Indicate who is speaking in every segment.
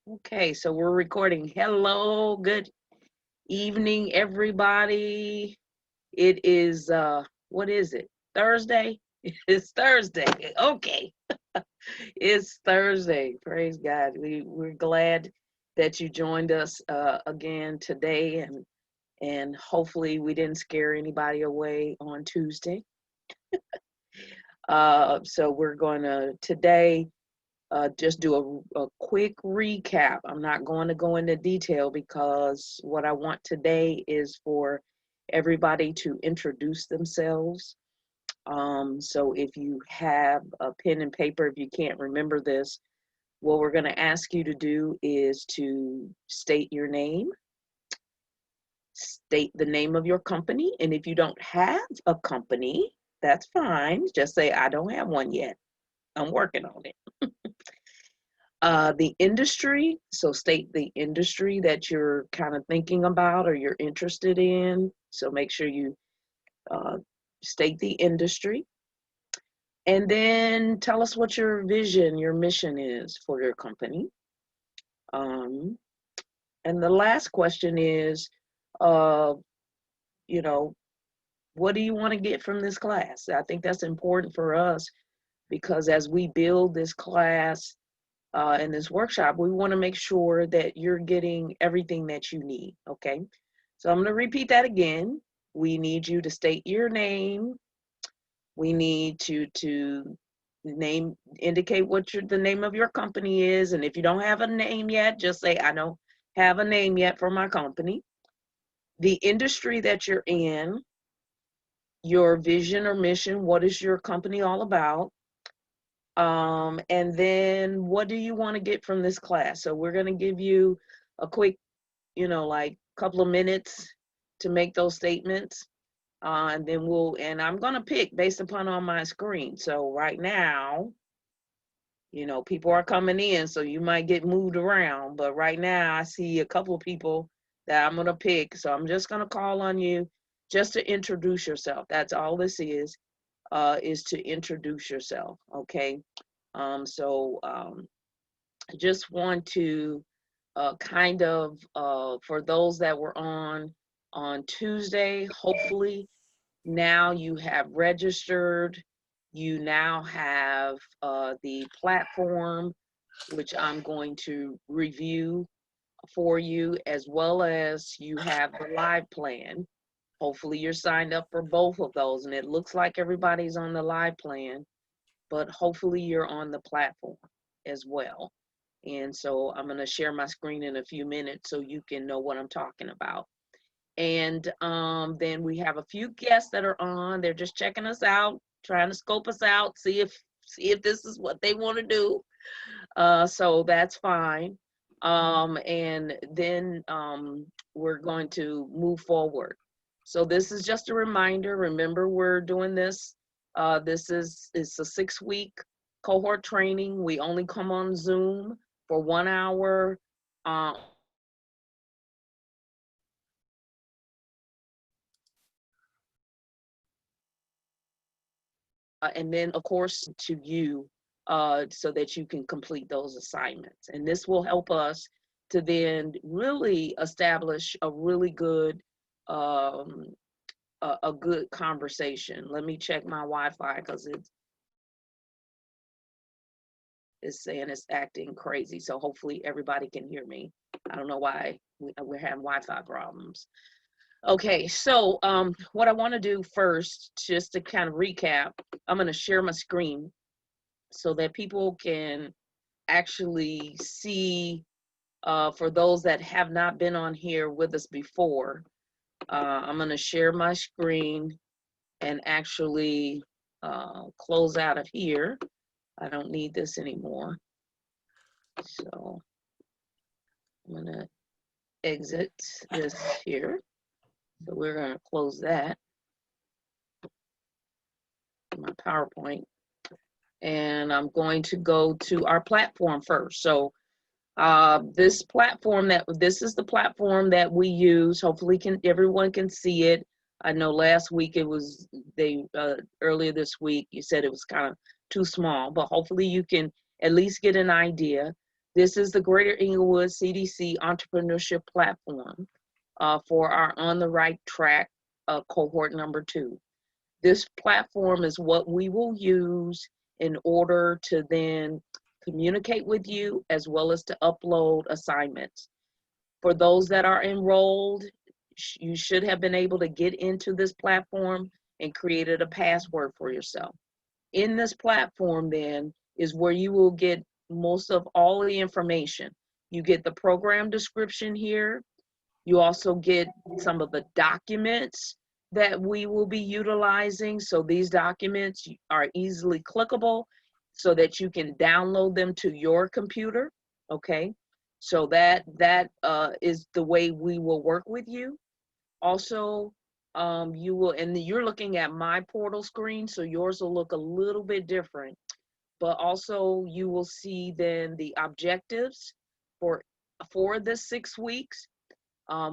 Speaker 1: Okay, so we're recording. Hello, good evening, everybody. It is what is it? Thursday? It's Thursday. Okay. It's Thursday. Praise God. We're glad that you joined us again today, and hopefully we didn't scare anybody away on Tuesday. So we're going to today just do a quick recap. I'm not going to go into detail because what I want today is for everybody to introduce themselves. So if you have a pen and paper, if you can't remember this, what we're going to ask you to do is to state your name, state the name of your company, and if you don't have a company, that's fine. Just say, I don't have one yet. I'm working on it. The industry, so state the industry that you're kind of thinking about or you're interested in. So make sure you state the industry. And then tell us what your vision, your mission is for your company. And the last question is, you know, what do you want to get from this class? I think that's important for us because as we build this class, in this workshop, we want to make sure that you're getting everything that you need, okay? So I'm going to repeat that again. We need you to state your name. We need to indicate what the name of your company is. And if you don't have a name yet, just say, I don't have a name yet for my company. The industry that you're in, your vision or mission, what is your company all about? And then what do you want to get from this class? So we're going to give you a quick, like couple of minutes to make those statements. And then and I'm going to pick based upon on my screen. So right now, people are coming in, so you might get moved around. But right now I see a couple of people that I'm going to pick. So I'm just going to call on you just to introduce yourself. That's all this is to introduce yourself. Okay. I just want to for those that were on Tuesday, hopefully now you have registered. You now have the platform, which I'm going to review for you, as well as you have the live plan. Hopefully you're signed up for both of those, and it looks like everybody's on the live plan, but hopefully you're on the platform as well. And so I'm going to share my screen in a few minutes so you can know what I'm talking about. And then we have a few guests that are on. They're just checking us out, trying to scope us out, see if this is what they want to do. So that's fine. And then we're going to move forward. So this is just a reminder. Remember, we're doing this. It's a 6-week cohort training. We only come on Zoom for 1 hour. And then, of course, to you so that you can complete those assignments. And this will help us to then really establish a really good a good conversation. Let me check my Wi-Fi because it's saying it's acting crazy. So hopefully everybody can hear me. I don't know why we're having Wi-Fi problems. Okay, so what I want to do first, just to kind of recap, I'm going to share my screen so that people can actually see, for those that have not been on here with us before, I'm going to share my screen and actually close out of here. I don't need this anymore. So I'm going to exit this here. So we're going to close that, my PowerPoint. And I'm going to go to our platform first. So this is the platform that we use. Hopefully everyone can see it. I know last week earlier this week you said it was kind of too small, but hopefully you can at least get an idea. This is the Greater Inglewood CDC Entrepreneurship Platform for our On the Right Track cohort number 2. This platform is what we will use in order to then communicate with you as well as to upload assignments. For those that are enrolled, you should have been able to get into this platform and created a password for yourself. In this platform then is where you will get most of all the information. You get the program description here. You also get some of the documents that we will be utilizing. So these documents are easily clickable so that you can download them to your computer, okay? So that is the way we will work with you. Also, you will, and you're looking at my portal screen, so yours will look a little bit different. But also you will see then the objectives for the 6 weeks.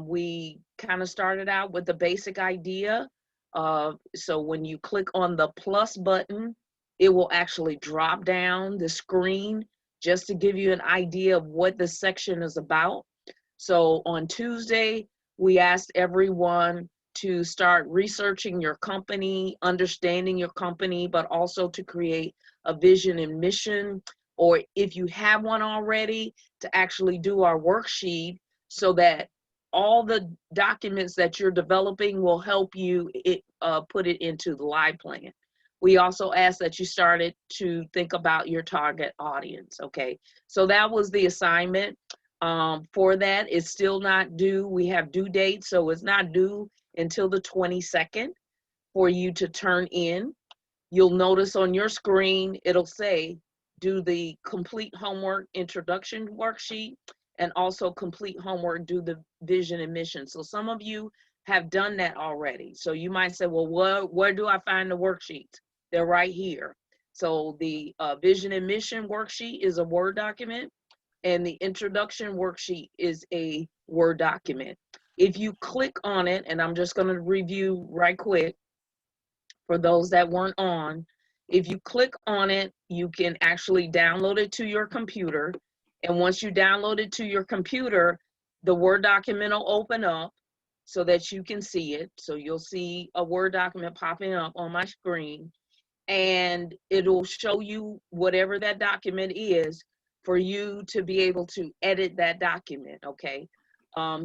Speaker 1: We kind of started out with the basic idea. So when you click on the plus button, it will actually drop down the screen just to give you an idea of what the section is about. So on Tuesday, we asked everyone to start researching your company, understanding your company, but also to create a vision and mission, or if you have one already, to actually do our worksheet so that all the documents that you're developing will help you put it into the live plan. We also asked that you started to think about your target audience, okay? So that was the assignment. For that, it's still not due. We have due dates, so it's not due until the 22nd for you to turn in. You'll notice on your screen, it'll say, do the complete homework introduction worksheet, and also complete homework, do the vision and mission. So some of you have done that already. So you might say, well, where do I find the worksheets? They're right here. So the vision and mission worksheet is a Word document, and the introduction worksheet is a Word document. If you click on it, and I'm just going to review right quick for those that weren't on, if you click on it, you can actually download it to your computer. And once you download it to your computer, the Word document will open up so that you can see it. So you'll see a Word document popping up on my screen, and it'll show you whatever that document is for you to be able to edit that document, okay?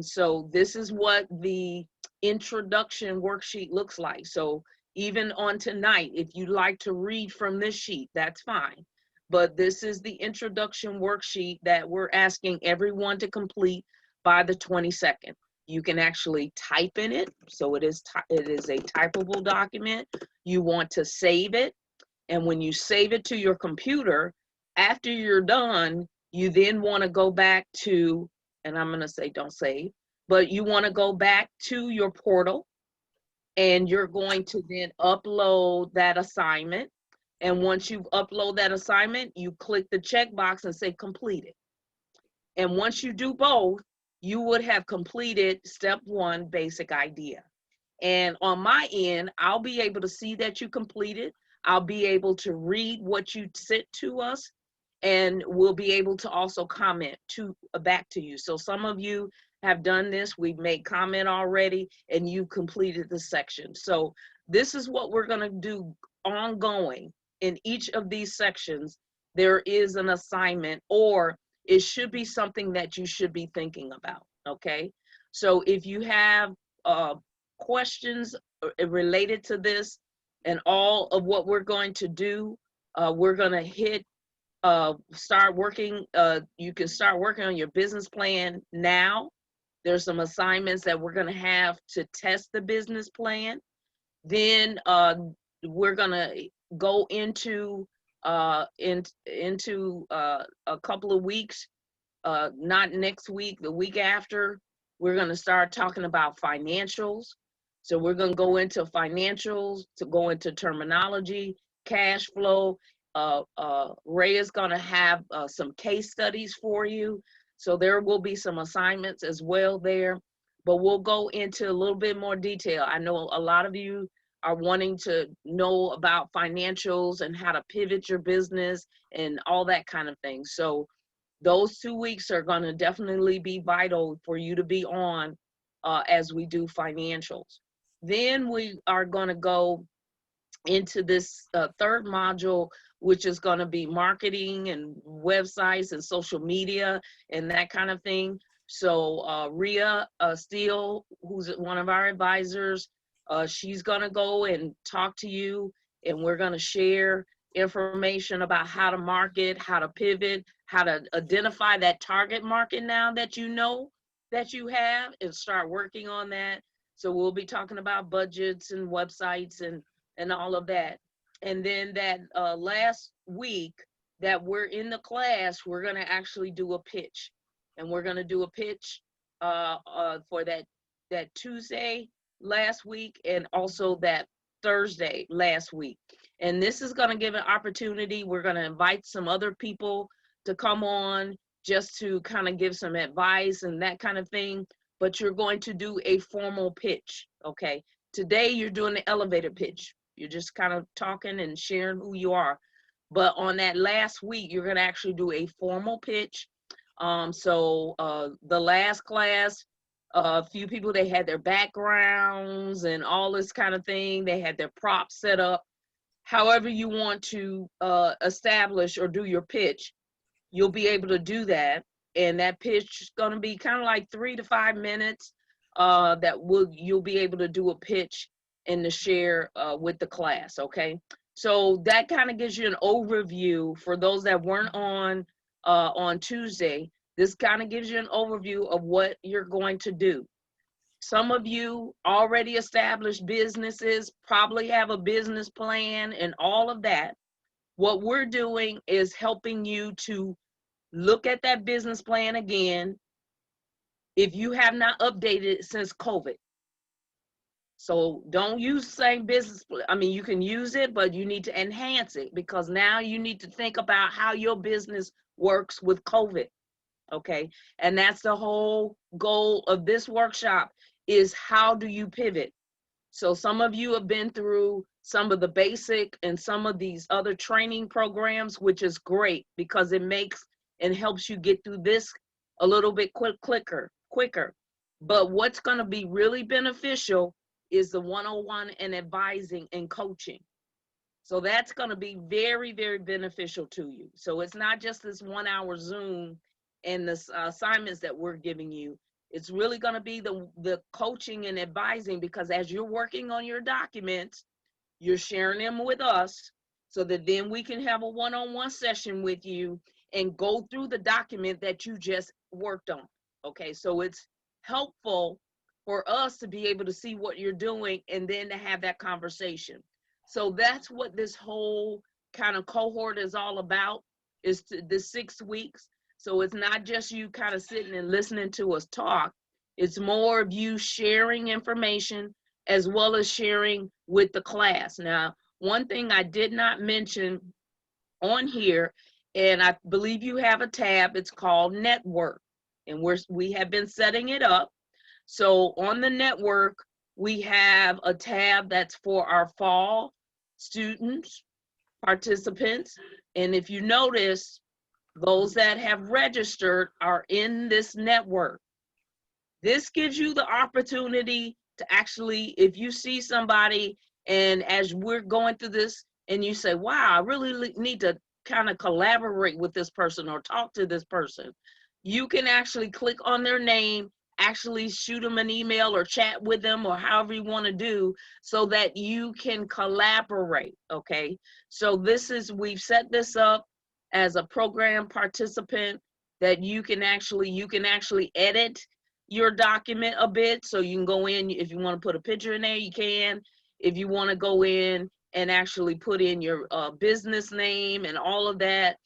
Speaker 1: So this is what the introduction worksheet looks like. So even on tonight, if you'd like to read from this sheet, that's fine. But this is the introduction worksheet that we're asking everyone to complete by the 22nd. You can actually type in it. So it is a typable document. You want to save it. And when you save it to your computer, after you're done, you then want to go back to, and I'm going to say don't save, but you want to go back to your portal, and you're going to then upload that assignment. And once you upload that assignment, you click the checkbox and say completed. And once you do both, you would have completed step 1, basic idea. And on my end, I'll be able to see that you completed. I'll be able to read what you sent to us, and we'll be able to also comment back to you. So some of you have done this. We've made comment already, and you've completed the section. So this is what we're going to do ongoing. In each of these sections, there is an assignment, or it should be something that you should be thinking about, okay? So if you have questions related to this and all of what we're going to do, we're going to hit start working. You can start working on your business plan now. There's some assignments that we're going to have to test the business plan. Then we're going to go into a couple of weeks, not next week, the week after, we're going to start talking about financials. So we're going to go into financials, to go into terminology, cash flow. Ray is going to have some case studies for you. So there will be some assignments as well there, but we'll go into a little bit more detail. I know a lot of you are wanting to know about financials and how to pivot your business and all that kind of thing. So Those 2 weeks are going to definitely be vital for you to be on as we do financials. Then we are going to go into this third module, which is going to be marketing and websites and social media and that kind of thing. So Rhea Steele, who's one of our advisors, she's going to go and talk to you, and we're going to share information about how to market, how to pivot, how to identify that target market now that you know that you have, and start working on that. So we'll be talking about budgets and websites and all of that. And then that last week that we're in the class, we're going to actually do a pitch. And we're going to do a pitch for that Tuesday last week and also that Thursday last week. And this is going to give an opportunity. We're going to invite some other people to come on just to kind of give some advice and that kind of thing. But you're going to do a formal pitch, okay? Today, you're doing the elevator pitch. You're just kind of talking and sharing who you are. But on that last week, you're going to actually do a formal pitch. The last class, a few people, they had their backgrounds and all this kind of thing. They had their props set up. However you want to establish or do your pitch, you'll be able to do that. And that pitch is going to be kind of like 3 to 5 minutes you'll be able to do a pitch and to share with the class, okay? So that kind of gives you an overview for those that weren't on Tuesday. This kind of gives you an overview of what you're going to do. Some of you already established businesses, probably have a business plan and all of that. What we're doing is helping you to look at that business plan again if you have not updated it since COVID. So don't use the same business. I mean, you can use it, but you need to enhance it because now you need to think about how your business works with COVID, okay? And that's the whole goal of this workshop is how do you pivot? So some of you have been through some of the basic and some of these other training programs, which is great because it makes and helps you get through this a little bit quicker. But what's going to be really beneficial is the one-on-one and advising and coaching. So that's going to be very, very beneficial to you. So it's not just this 1 hour Zoom and the assignments that we're giving you. It's really going to be the coaching and advising because as you're working on your documents, you're sharing them with us so that then we can have a one-on-one session with you and go through the document that you just worked on. Okay, so it's helpful for us to be able to see what you're doing and then to have that conversation. So that's what this whole kind of cohort is all about, is the 6 weeks. So it's not just you kind of sitting and listening to us talk. It's more of you sharing information as well as sharing with the class. Now, one thing I did not mention on here, and I believe you have a tab, it's called Network. And we have been setting it up. So on the network, we have a tab that's for our fall students, participants. And if you notice, those that have registered are in this network. This gives you the opportunity to actually, if you see somebody and as we're going through this and you say, wow, I really need to kind of collaborate with this person or talk to this person, you can actually click on their name, actually shoot them an email or chat with them or however you want to do so that you can collaborate, okay? So we've set this up as a program participant that you can actually edit your document a bit. So you can go in, if you want to put a picture in there, you can. If you want to go in and actually put in your business name and all of that,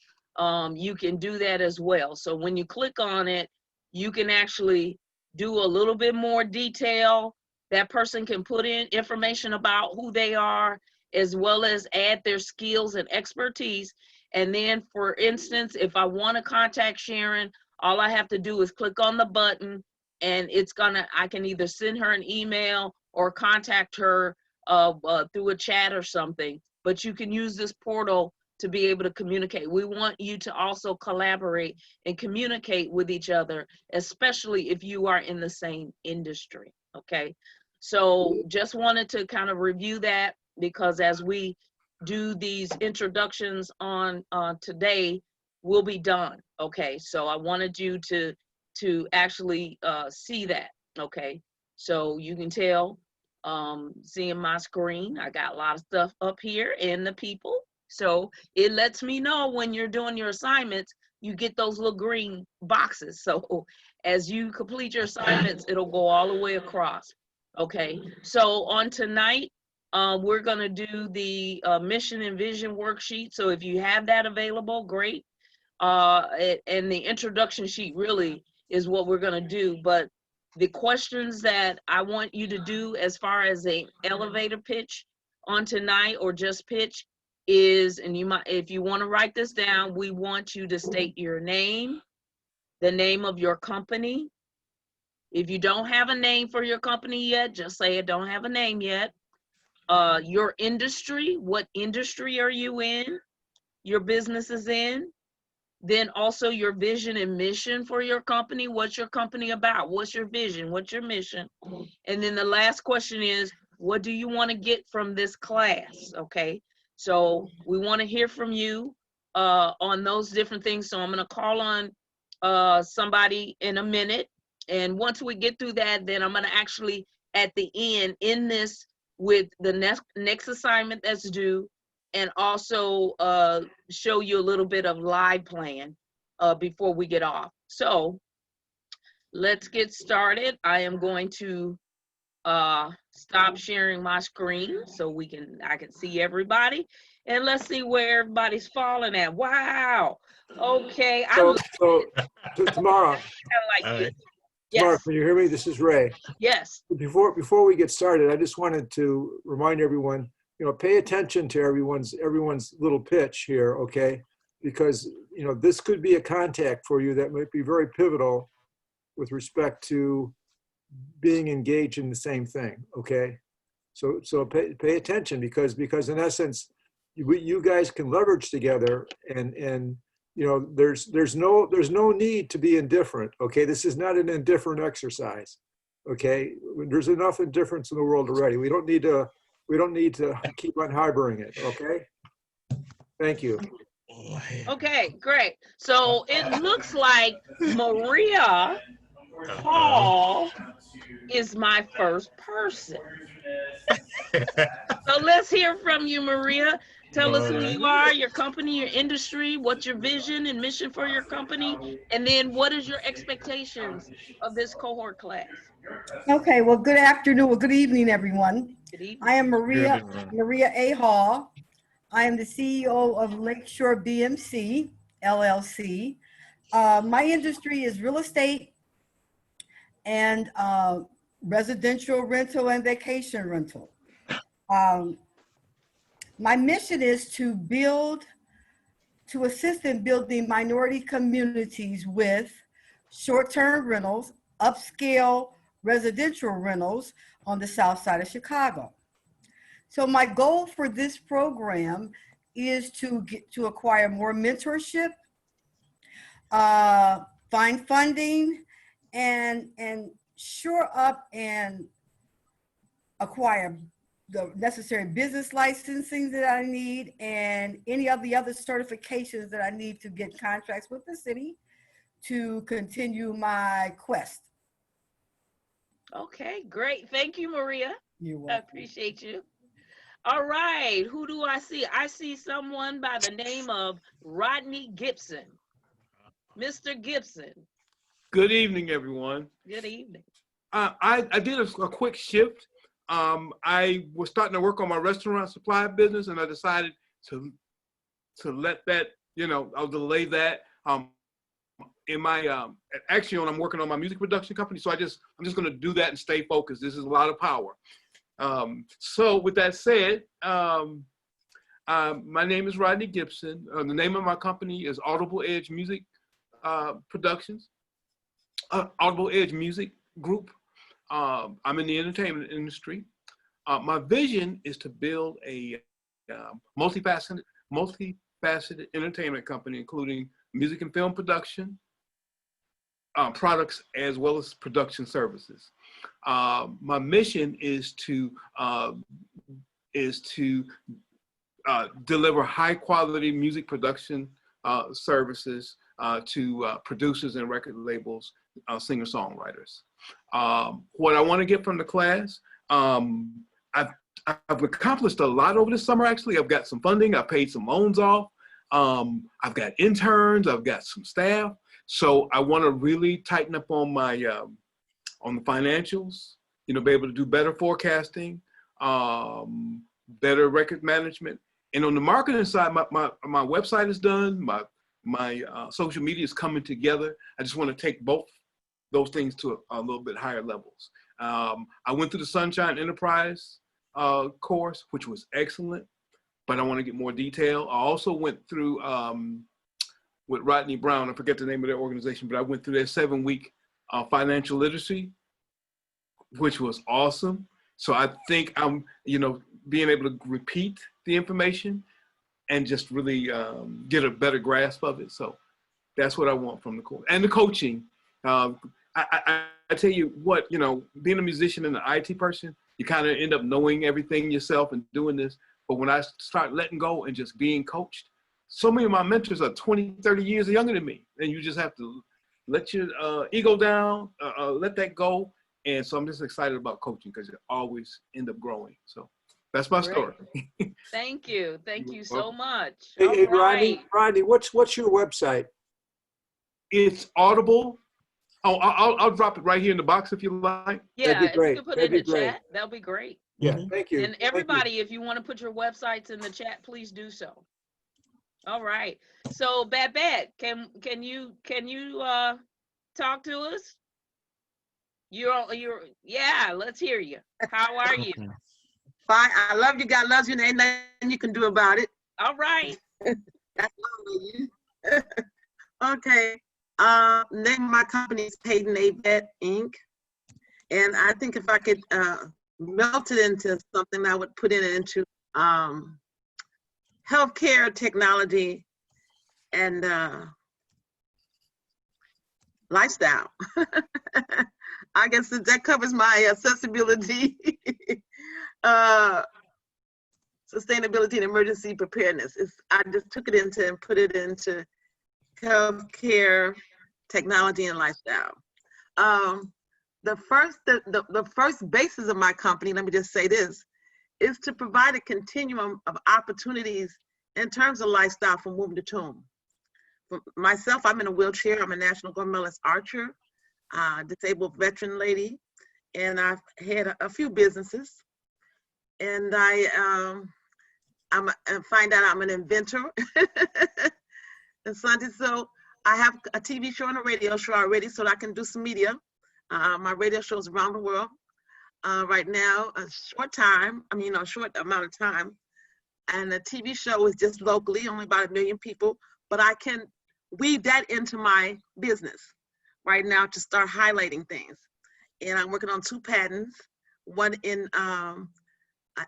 Speaker 1: you can do that as well. So when you click on it, you can actually do a little bit more detail. That person can put in information about who they are, as well as add their skills and expertise. And then, for instance, if I want to contact Sharon, all I have to do is click on the button and I can either send her an email or contact her through a chat or something. But you can use this portal to be able to communicate. We want you to also collaborate and communicate with each other, especially if you are in the same industry, okay? So just wanted to kind of review that, because as we do these introductions on today, we'll be done, okay? So I wanted you to actually see that, okay? So you can tell, seeing my screen, I got a lot of stuff up here and the people. So it lets me know when you're doing your assignments, you get those little green boxes. So as you complete your assignments, it'll go all the way across. Okay, so on tonight, we're gonna do the mission and vision worksheet. So if you have that available, great. And the introduction sheet really is what we're gonna do. But the questions that I want you to do as far as a elevator pitch on tonight, or just pitch, is, and you might, if you want to write this down, we want you to state your name, the name of your company. If you don't have a name for your company yet, just say it don't have a name yet. Your industry, what industry are you in, your business is in. Then also your vision and mission for your company. What's your company about? What's your vision? What's your mission? And then the last question is, what do you want to get from this class? Okay, so we want to hear from you on those different things. So I'm going to call on somebody in a minute. And once we get through that, then I'm going to actually at the end end this with the next assignment that's due, and also show you a little bit of live plan before we get off. So let's get started. I am going to stop sharing my screen so I can see everybody, and let's see where everybody's falling at. Wow. Okay.
Speaker 2: So Tamara,
Speaker 1: Tamara,
Speaker 2: yes. Can you hear me? This is Ray.
Speaker 1: Yes.
Speaker 2: Before we get started, I just wanted to remind everyone, pay attention to everyone's little pitch here, okay? Because, this could be a contact for you that might be very pivotal with respect to being engaged in the same thing, okay? So pay attention, because in essence, you guys can leverage together, and there's no need to be indifferent, okay? This is not an indifferent exercise, okay? There's enough indifference in the world already. We don't need to keep on harboring it, okay? Thank you.
Speaker 1: Okay, great. So it looks like Maria Hall is my first person. So let's hear from you, Maria. Tell us who you are, your company, your industry, what's your vision and mission for your company, and then what is your expectations of this cohort class?
Speaker 3: Okay, well, good afternoon, well, good evening, everyone.
Speaker 1: Good evening.
Speaker 3: I am Maria A. Hall. I am the CEO of Lakeshore BMC, LLC. My industry is real estate and residential rental and vacation rental. My mission is to assist in building minority communities with short-term rentals, upscale residential rentals on the south side of Chicago. So my goal for this program is to acquire more mentorship, find funding, and shore up and acquire the necessary business licensing that I need, and any of the other certifications that I need to get contracts with the city to continue my quest.
Speaker 1: Okay, great. Thank you, Maria.
Speaker 3: You're welcome.
Speaker 1: I appreciate you. All right, who do I see? I see someone by the name of Rodney Gibson. Mr. Gibson.
Speaker 4: Good evening, everyone.
Speaker 1: Good evening.
Speaker 4: I did a quick shift. I was starting to work on my restaurant supply business, and I decided to let that, I'll delay that. In my actually, I'm working on my music production company, so I'm just going to do that and stay focused. This is a lot of power. So with that said, my name is Rodney Gibson. The name of my company is Audible Edge Music Productions, Audible Edge Music Group. I'm in the entertainment industry. My vision is to build a multifaceted multifaceted entertainment company, including music and film production, products, as well as production services. My mission is to deliver high quality music production services to producers and record labels, singer-songwriters. What I want to get from the class, I've accomplished a lot over the summer, actually. I've got some funding, I've paid some loans off, I've got interns, I've got some staff. So I want to really tighten up on my on the financials, you know, be able to do better forecasting, better record management. And on the marketing side, my website is done, my social media is coming together. I just want to take both those things to a little bit higher levels. I went through the Sunshine Enterprise course, which was excellent, but I want to get more detail. I also went through with Rodney Brown, I forget the name of their organization, but I went through their 7-week financial literacy, which was awesome. So I think I'm, you know, being able to repeat the information and just really get a better grasp of it. So that's what I want from the course. And the coaching. I tell you what, you know, being a musician and an IT person, you kind of end up knowing everything yourself and doing this. But when I start letting go and just being coached, so many of my mentors are 20, 30 years younger than me. And you just have to let your ego down, let that go. And so I'm just excited about coaching because you always end up growing. So that's my story.
Speaker 1: Thank you. Thank you so much.
Speaker 2: Hey,
Speaker 1: All right.
Speaker 2: Rodney, what's your website?
Speaker 4: It's Audible. Oh, I'll drop it right here in the box if you like.
Speaker 1: Yeah,
Speaker 2: That'd be
Speaker 1: if
Speaker 2: great.
Speaker 1: you could put it in the chat, that'll be great.
Speaker 2: Yeah, thank you.
Speaker 1: And everybody, if you want to put your websites in the chat, please do so. All right. So Babette, can you talk to us? Yeah, let's hear you. How are you?
Speaker 5: Fine. I love you. God loves you. And ain't nothing you can do about it.
Speaker 1: All right.
Speaker 5: That's lovely. Okay. Name of my company is Peyton Abet Inc. And I think if I could melt it into something, I would put it into healthcare technology and lifestyle. I guess that covers my accessibility, sustainability, and emergency preparedness. I just took it into and put it into healthcare, technology, and lifestyle. The first basis of my company, let me just say this, is to provide a continuum of opportunities in terms of lifestyle from womb to tomb. For myself, I'm in a wheelchair. I'm a national gold medalist archer, disabled veteran lady, and I've had a few businesses. And I find out I'm an inventor. And so I have a TV show and a radio show already, so I can do some media. My radio show is around the world. Right now, a short amount of time. And the TV show is just locally, only about 1 million people, but I can weave that into my business right now to start highlighting things. And I'm working on 2 patents, one in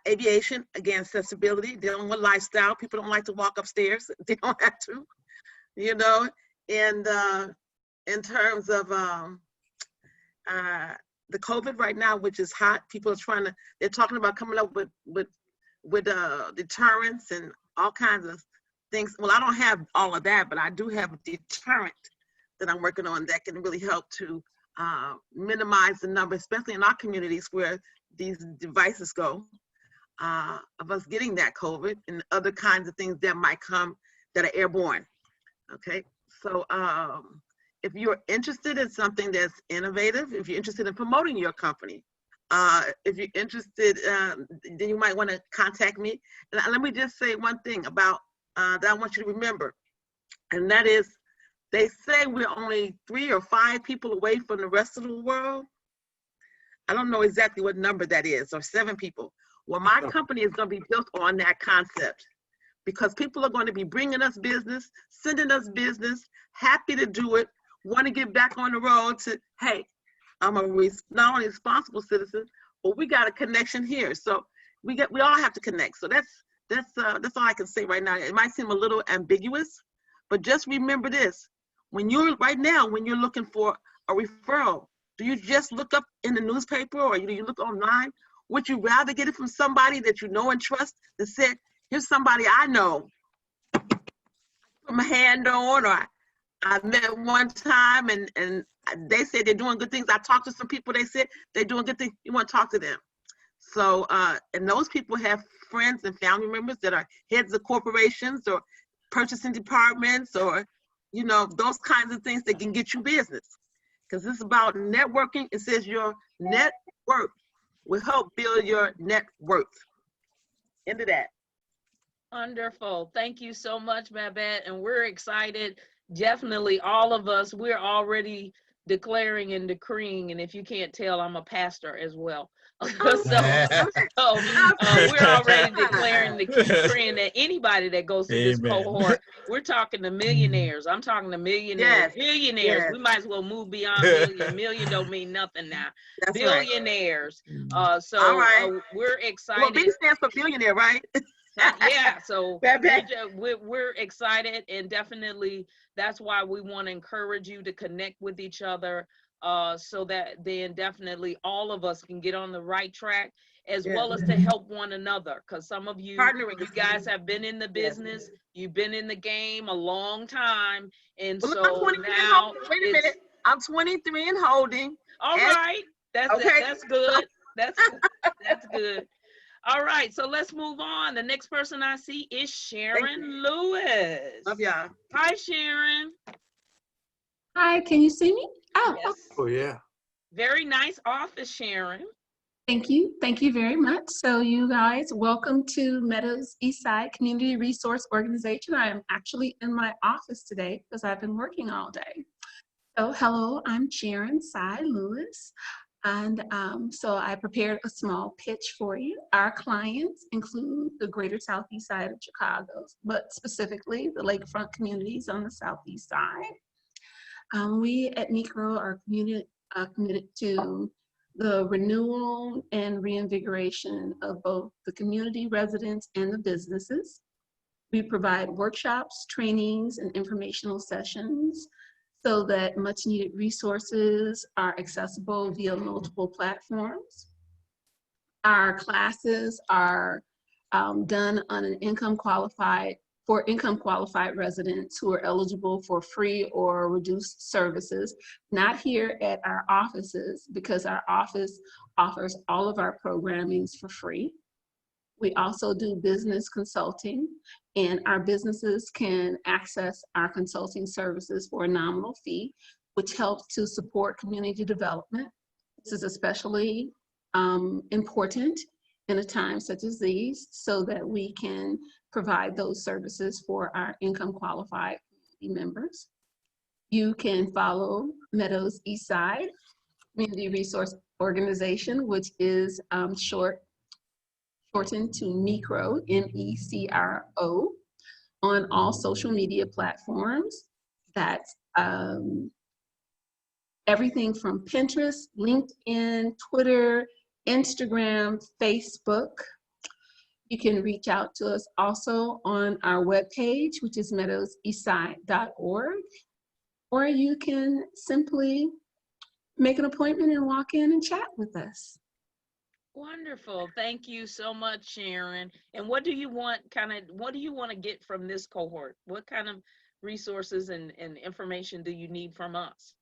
Speaker 5: aviation, again, accessibility, dealing with lifestyle. People don't like to walk upstairs. They don't have to, you know, and in terms of the COVID right now, which is hot, people are they're talking about coming up with deterrents and all kinds of things. Well, I don't have all of that, but I do have a deterrent that I'm working on that can really help to minimize the number, especially in our communities where these devices go, of us getting that COVID and other kinds of things that might come that are airborne. Okay, so if you're interested in something that's innovative, if you're interested in promoting your company, if you're interested, then you might want to contact me. And let me just say one thing about that I want you to remember, and that is, they say we're only 3 or 5 people away from the rest of the world. I don't know exactly what number that is, or 7 people. Well, my company is going to be built on that concept, because people are going to be bringing us business, sending us business, happy to do it, want to get back on the road to, hey, I'm a not only responsible citizen, but we got a connection here. So we all have to connect. So that's all I can say right now. It might seem a little ambiguous, but just remember this: when you're looking for a referral, do you just look up in the newspaper or do you look online? Would you rather get it from somebody that you know and trust that said, "Here's somebody I know, put my hand on," or I met one time and they said they're doing good things. I talked to some people, they said they're doing good things. You want to talk to them. So, and those people have friends and family members that are heads of corporations or purchasing departments or, you know, those kinds of things that can get you business. Because it's about networking. It says your net worth will help build your net worth. Into that.
Speaker 1: Wonderful. Thank you so much, Babette. And we're excited. Definitely all of us, we're already declaring and decreeing. And if you can't tell, I'm a pastor as well. So we're already declaring, decreeing that anybody that goes through this cohort, we're talking to millionaires. I'm talking to millionaires, billionaires.
Speaker 5: Yes.
Speaker 1: We might as well move beyond million. Million don't mean nothing now.
Speaker 5: That's
Speaker 1: Billionaires.
Speaker 5: Right.
Speaker 1: So
Speaker 5: all right.
Speaker 1: We're excited.
Speaker 5: Well, B stands for billionaire, right?
Speaker 1: Yeah, so we're excited, and definitely that's why we want to encourage you to connect with each other, so that then definitely all of us can get on the right track, as well as to help one another. Because some of you guys have been in the business, you've been in the game a long time, and
Speaker 5: well,
Speaker 1: so now
Speaker 5: wait a minute, I'm 23 and holding.
Speaker 1: All right, that's good. That's good. All right, so let's move on. The next person I see is Sharon Lewis.
Speaker 5: Love y'all.
Speaker 1: Hi, Sharon.
Speaker 6: Hi, can you see me? Oh,
Speaker 1: yes.
Speaker 2: Oh, yeah.
Speaker 1: Very nice office, Sharon.
Speaker 6: Thank you. Thank you very much. So you guys, welcome to Meadows Eastside Community Resource Organization. I am actually in my office today because I've been working all day. So hello, I'm Sharon Cy Lewis. And so I prepared a small pitch for you. Our clients include the greater southeast side of Chicago, but specifically the lakefront communities on the southeast side. We at NECRO are committed to the renewal and reinvigoration of both the community residents and the businesses. We provide workshops, trainings, and informational sessions so that much needed resources are accessible via multiple platforms. Our classes are done on an income qualified residents who are eligible for free or reduced services, not here at our offices, because our office offers all of our programmings for free. We also do business consulting, and our businesses can access our consulting services for a nominal fee, which helps to support community development. This is especially important in a time such as these, so that we can provide those services for our income qualified members. You can follow Meadows Eastside Community Resource Organization, which is shortened to NECRO, NECRO, on all social media platforms. That's everything from Pinterest, LinkedIn, Twitter, Instagram, Facebook. You can reach out to us also on our webpage, which is meadowseastside.org, or you can simply make an appointment and walk in and chat with us.
Speaker 1: Wonderful. Thank you so much, Sharon. And what do you want to get from this cohort? What kind of resources and information do you need from us?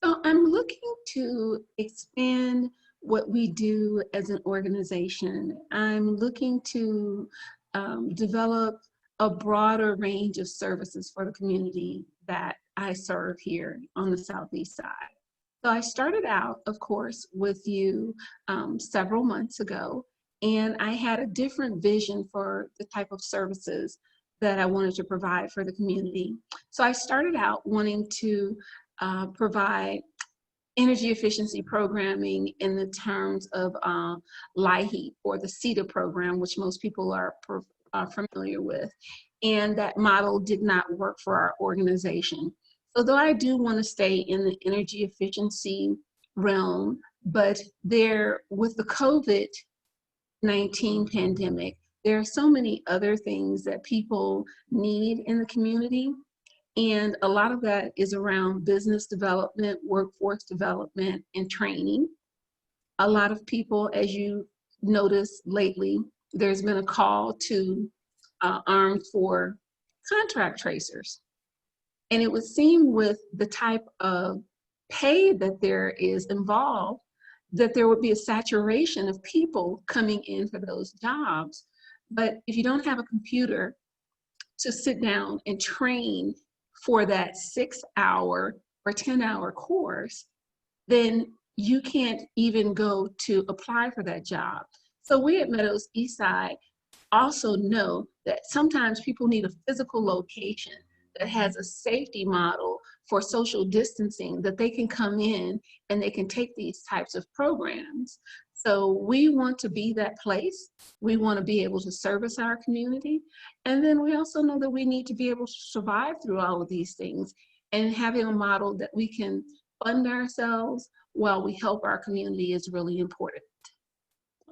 Speaker 6: So I'm looking to expand what we do as an organization. I'm looking to develop a broader range of services for the community that I serve here on the Southeast side. So I started out, of course, with you several months ago, and I had a different vision for the type of services that I wanted to provide for the community. So I started out wanting to provide energy efficiency programming in the terms of LIHEAP, or the CETA program, which most people are familiar with. And that model did not work for our organization. So though I do want to stay in the energy efficiency realm, but with the COVID-19 pandemic, There are so many other things that people need in the community. And a lot of that is around business development, workforce development, and training. A lot of people, as you notice lately, there's been a call to arm for contract tracers. And it would seem with the type of pay that there is involved, that there would be a saturation of people coming in for those jobs. But if you don't have a computer to sit down and train for that 6-hour or 10-hour course, then you can't even go to apply for that job. So we at Meadows Eastside also know that sometimes people need a physical location that has a safety model for social distancing, that they can come in and they can take these types of programs. So we want to be that place. We want to be able to service our community. And then we also know that we need to be able to survive through all of these things, and having a model that we can fund ourselves while we help our community is really important.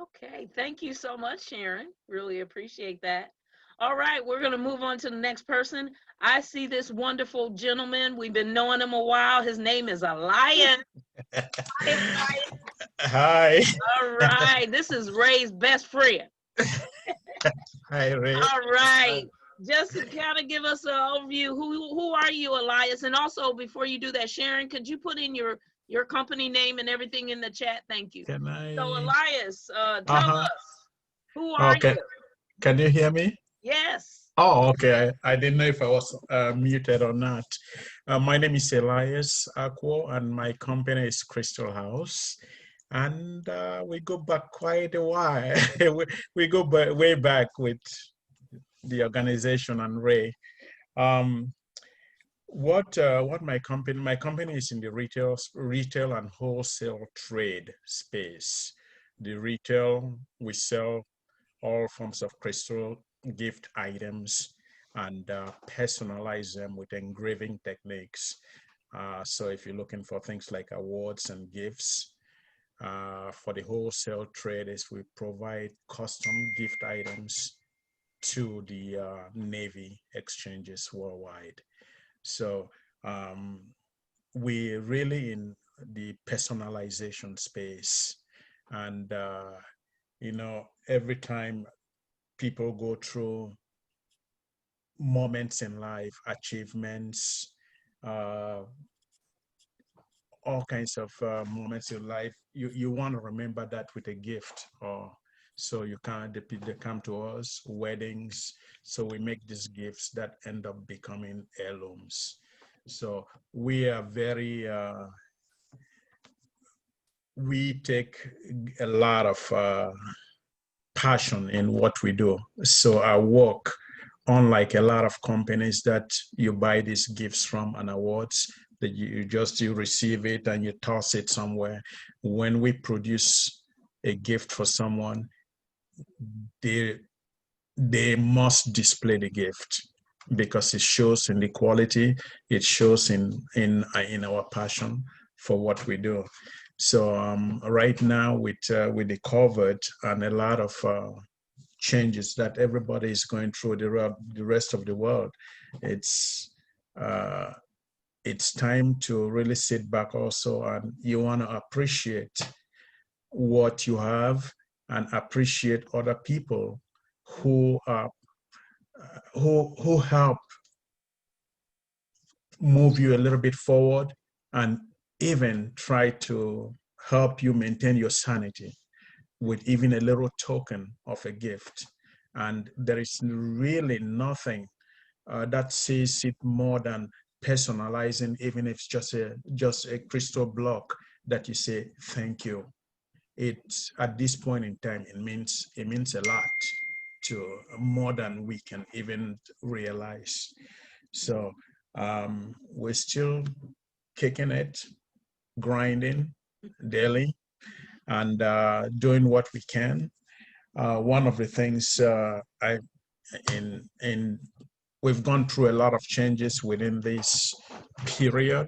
Speaker 1: Okay, thank you so much, Sharon. Really appreciate that. All right, we're going to move on to the next person. I see this wonderful gentleman. We've been knowing him a while. His name is Elias.
Speaker 7: Hi.
Speaker 1: All right, this is Ray's best friend.
Speaker 7: Hi, Ray.
Speaker 1: All right, just to kind of give us an overview, who are you, Elias? And also, before you do that, Sharon, could you put in your company name and everything in the chat? Thank you.
Speaker 7: Can I?
Speaker 1: So, Elias, tell us, who are
Speaker 7: Okay.
Speaker 1: you?
Speaker 7: Can you hear me?
Speaker 1: Yes.
Speaker 7: Oh, okay. I didn't know if I was muted or not. My name is Elias Akwo, and my company is Crystal House. And we go back quite a while. we go way back with the organization and Ray. What my company is in the retail and wholesale trade space. The retail, we sell all forms of crystal gift items and personalize them with engraving techniques. So if you're looking for things like awards and gifts, for the wholesale traders, we provide custom gift items to the Navy exchanges worldwide. So we're really in the personalization space. And, you know, every time people go through moments in life, achievements, all kinds of moments in life, you want to remember that with a gift. Or so you can't, they come to us, weddings. So we make these gifts that end up becoming heirlooms. So we are very, we take a lot of passion in what we do. So our work, unlike a lot of companies that you buy these gifts from and awards, that you receive it and you toss it somewhere. When we produce a gift for someone, they must display the gift, because it shows in the quality, it shows in our passion for what we do. So right now with the COVID and a lot of changes that everybody is going through, the rest of the world, it's time to really sit back also, and you want to appreciate what you have and appreciate other people who help move you a little bit forward, and even try to help you maintain your sanity with even a little token of a gift. And there is really nothing that says it more than personalizing, even if it's just a crystal block that you say thank you. It's at this point in time, it means a lot, to more than we can even realize. So we're still kicking it, grinding daily, and doing what we can. One of the things we've gone through a lot of changes within this period,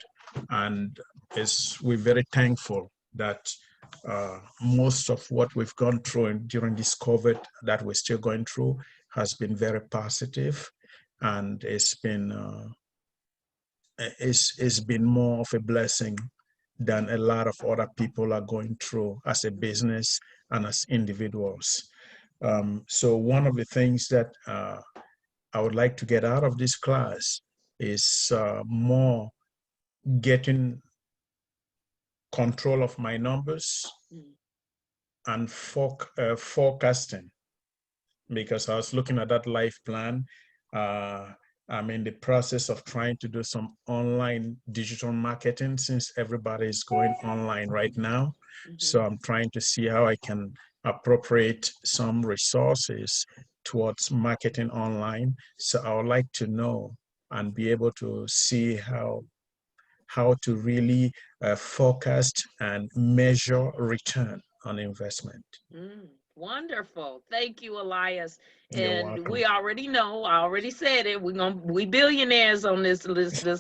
Speaker 7: and we're very thankful that most of what we've gone through during this COVID that we're still going through has been very positive, and it's been more of a blessing than a lot of other people are going through as a business and as individuals. So one of the things that I would like to get out of this class is more getting control of my numbers and forecasting, because I was looking at that life plan. I'm in the process of trying to do some online digital marketing since everybody is going online right now. So I'm trying to see how I can appropriate some resources towards marketing online. So I would like to know and be able to see how to really forecast and measure return on investment.
Speaker 1: Wonderful. Thank you, Elias.
Speaker 7: You're
Speaker 1: And
Speaker 7: welcome.
Speaker 1: we already know, I already said it. We billionaires on this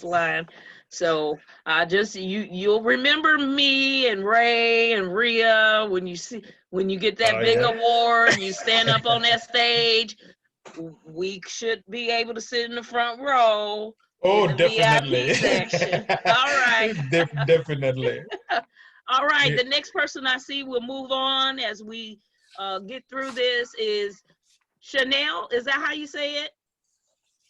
Speaker 1: line. So you'll remember me and Ray and Rhea when you get that big award and you stand up on that stage. We should be able to sit in the front row.
Speaker 7: Oh,
Speaker 1: in the
Speaker 7: definitely.
Speaker 1: VIP section. All right.
Speaker 7: Definitely.
Speaker 1: All right. The next person I see will move on as we get through this is Chanel. Is that how you say it?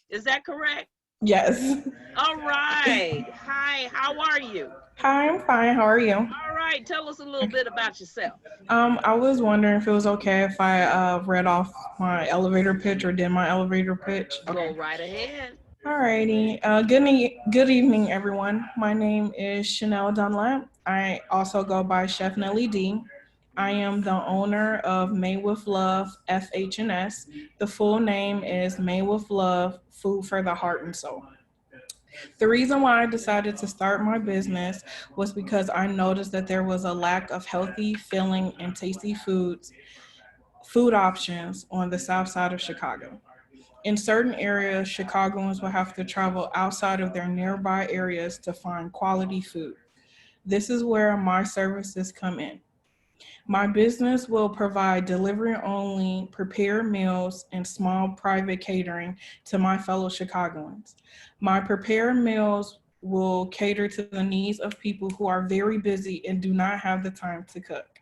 Speaker 1: Is that correct?
Speaker 8: Yes.
Speaker 1: All right. Hi, how are you?
Speaker 8: Hi, I'm fine. How are you?
Speaker 1: All right. Tell us a little bit about yourself.
Speaker 8: I was wondering if it was okay if I read off my elevator pitch or did my elevator pitch.
Speaker 1: Go right ahead.
Speaker 8: Alrighty. Good evening, everyone. My name is Chanel Dunlap. I also go by Chef Nelly D. I am the owner of Made with Love FH&S. The full name is Made with Love Food for the Heart and Soul. The reason why I decided to start my business was because I noticed that there was a lack of healthy, filling, and tasty food options on the south side of Chicago. In certain areas, Chicagoans will have to travel outside of their nearby areas to find quality food. This is where my services come in. My business will provide delivery-only prepared meals and small private catering to my fellow Chicagoans. My prepared meals will cater to the needs of people who are very busy and do not have the time to cook.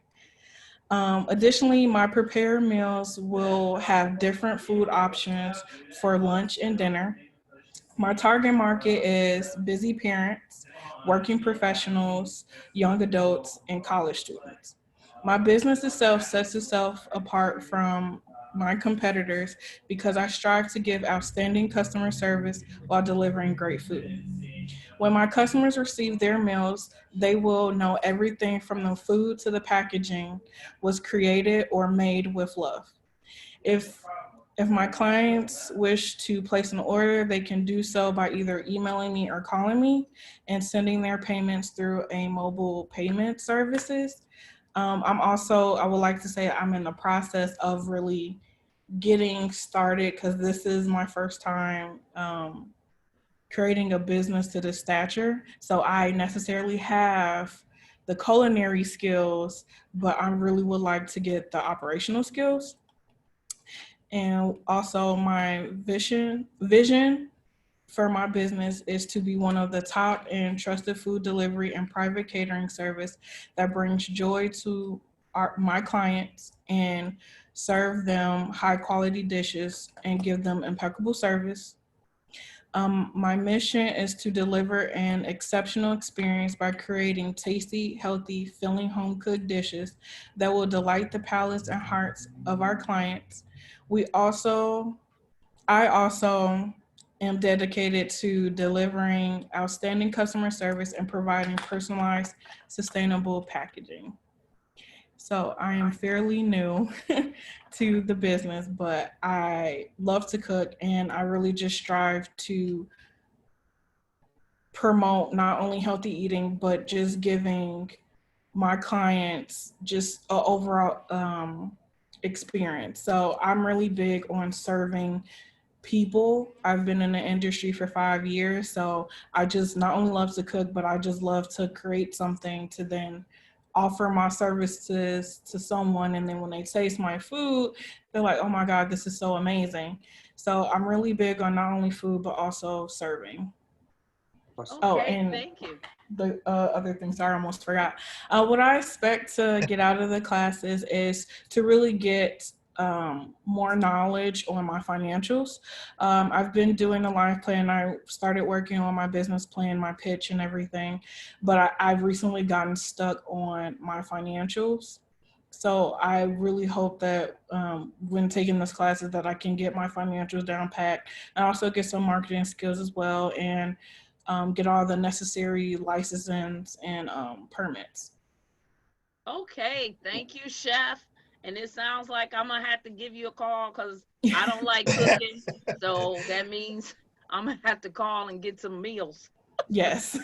Speaker 8: Additionally, my prepared meals will have different food options for lunch and dinner. My target market is busy parents, working professionals, young adults, and college students. My business itself sets itself apart from my competitors because I strive to give outstanding customer service while delivering great food. When my customers receive their meals, they will know everything from the food to the packaging was created or made with love. If if my clients wish to place an order, they can do so by either emailing me or calling me and sending their payments through a mobile payment services. I would like to say I'm in the process of really getting started because this is my first time creating a business to this stature. So I necessarily have the culinary skills, but I really would like to get the operational skills. And also my vision for my business is to be one of the top and trusted food delivery and private catering service that brings joy to my clients and serve them high quality dishes and give them impeccable service. My mission is to deliver an exceptional experience by creating tasty, healthy, filling home cooked dishes that will delight the palates and hearts of our clients. I also am dedicated to delivering outstanding customer service and providing personalized, sustainable packaging. So I am fairly new to the business, but I love to cook and I really just strive to promote not only healthy eating, but just giving my clients just an overall experience. So I'm really big on serving people. I've been in the industry for 5 years, so I just not only love to cook, but I just love to create something to then offer my services to someone, and then when they taste my food, they're like, oh my God, this is so amazing. So I'm really big on not only food, but also serving. Oh,
Speaker 1: Okay,
Speaker 8: and
Speaker 1: thank you.
Speaker 8: the other thing, sorry, I almost forgot. What I expect to get out of the classes is to really get more knowledge on my financials. I've been doing a life plan. I started working on my business plan, my pitch and everything, but I've recently gotten stuck on my financials. So I really hope that when taking this classes that I can get my financials down packed and also get some marketing skills as well, and get all the necessary licenses and permits.
Speaker 1: Okay, thank you, Chef. And it sounds like I'm gonna have to give you a call because I don't like cooking. So that means I'm gonna have to call and get some meals.
Speaker 8: Yes.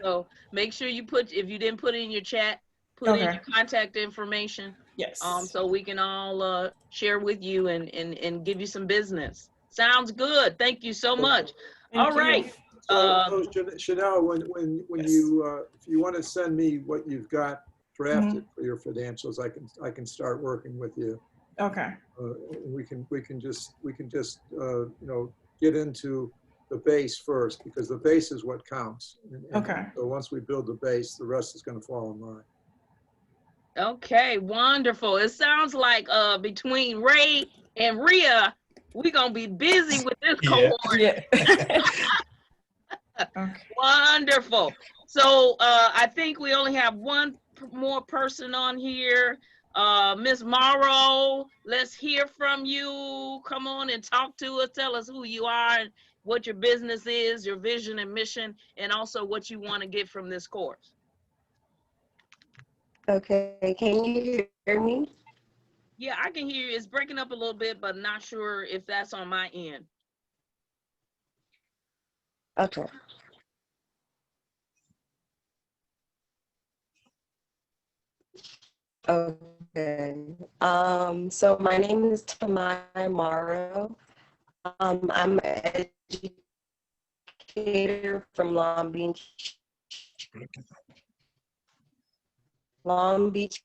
Speaker 1: So make sure you put, if you didn't put it in your chat, put in
Speaker 8: Okay.
Speaker 1: your contact information.
Speaker 8: Yes.
Speaker 1: So we can all share with you and give you some business. Sounds good. Thank you so much.
Speaker 8: Thank
Speaker 1: All right.
Speaker 8: you.
Speaker 2: So Chanel, when
Speaker 8: Yes.
Speaker 2: you, if you want to send me what you've got drafted
Speaker 8: Mhm.
Speaker 2: for your financials, I can start working with you.
Speaker 8: Okay.
Speaker 2: And we can just you know, get into the base first, because the base is what counts. And
Speaker 8: Okay.
Speaker 2: so once we build the base, the rest is going to fall in line.
Speaker 1: Okay, wonderful. It sounds like between Ray and Rhea, we're gonna be busy with this
Speaker 7: Yeah.
Speaker 1: cohort.
Speaker 8: Yeah. Okay.
Speaker 1: Wonderful. So I think we only have one more person on here. Miss Morrow, let's hear from you. Come on and talk to us. Tell us who you are and what your business is, your vision and mission, and also what you want to get from this course.
Speaker 9: Okay, can you hear me?
Speaker 1: Yeah, I can hear you. It's breaking up a little bit, but not sure if that's on my end.
Speaker 9: Okay. Okay. So my name is Tamai Morrow. I'm an educator from Long Beach,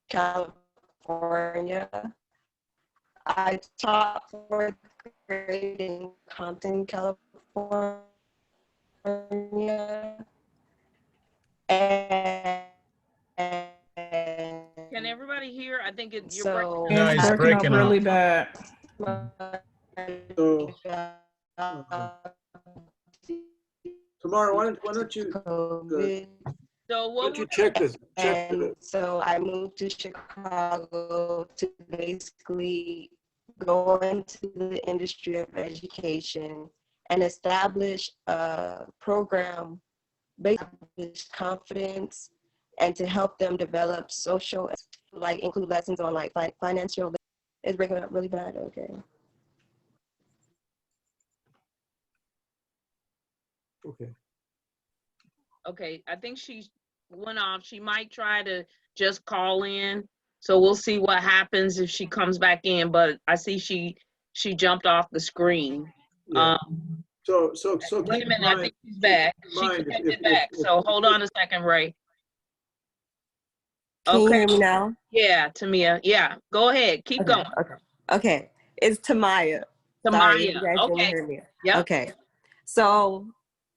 Speaker 9: California. I taught fourth grade in Compton, California. And
Speaker 1: Can everybody hear? I think you're
Speaker 9: so
Speaker 1: breaking
Speaker 7: No,
Speaker 1: up.
Speaker 7: it's
Speaker 8: It's breaking up
Speaker 7: breaking
Speaker 8: really
Speaker 7: up.
Speaker 8: bad.
Speaker 2: So tomorrow, why don't you
Speaker 9: COVID.
Speaker 1: So
Speaker 2: why
Speaker 1: what
Speaker 2: don't you
Speaker 1: we're
Speaker 2: check this?
Speaker 9: And so I moved to Chicago to basically go into the industry of education and establish a program based on confidence and to help them develop social, like include lessons on like financial. It's breaking up really bad. Okay.
Speaker 2: Okay.
Speaker 1: okay, I think she went off. She might try to just call in. So we'll see what happens if she comes back in, but I see she jumped off the screen.
Speaker 2: Yeah. So
Speaker 1: Wait
Speaker 2: keep
Speaker 1: a
Speaker 2: in
Speaker 1: minute, I
Speaker 2: mind,
Speaker 1: think she's back.
Speaker 2: keep in
Speaker 1: She
Speaker 2: mind
Speaker 1: connected back. So hold on a second, Ray.
Speaker 9: Can you
Speaker 1: Okay.
Speaker 9: hear me now?
Speaker 1: Yeah, Tamia. Yeah, go ahead. Keep going.
Speaker 9: Okay. It's Tamaya. Sorry if
Speaker 1: Tamaya.
Speaker 9: you guys didn't
Speaker 1: Okay.
Speaker 9: hear me.
Speaker 1: Yep.
Speaker 9: Okay. So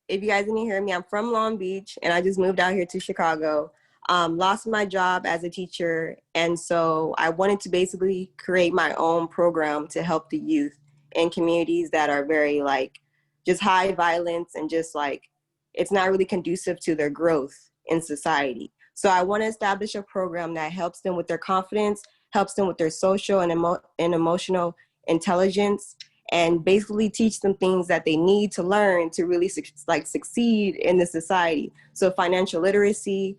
Speaker 9: if you guys didn't hear me, I'm from Long Beach and I just moved out here to Chicago. Lost my job as a teacher. And so I wanted to basically create my own program to help the youth in communities that are very like just high violence and just like it's not really conducive to their growth in society. So I want to establish a program that helps them with their confidence, helps them with their social and emotional intelligence, and basically teach them things that they need to learn to really succeed in the society. So financial literacy,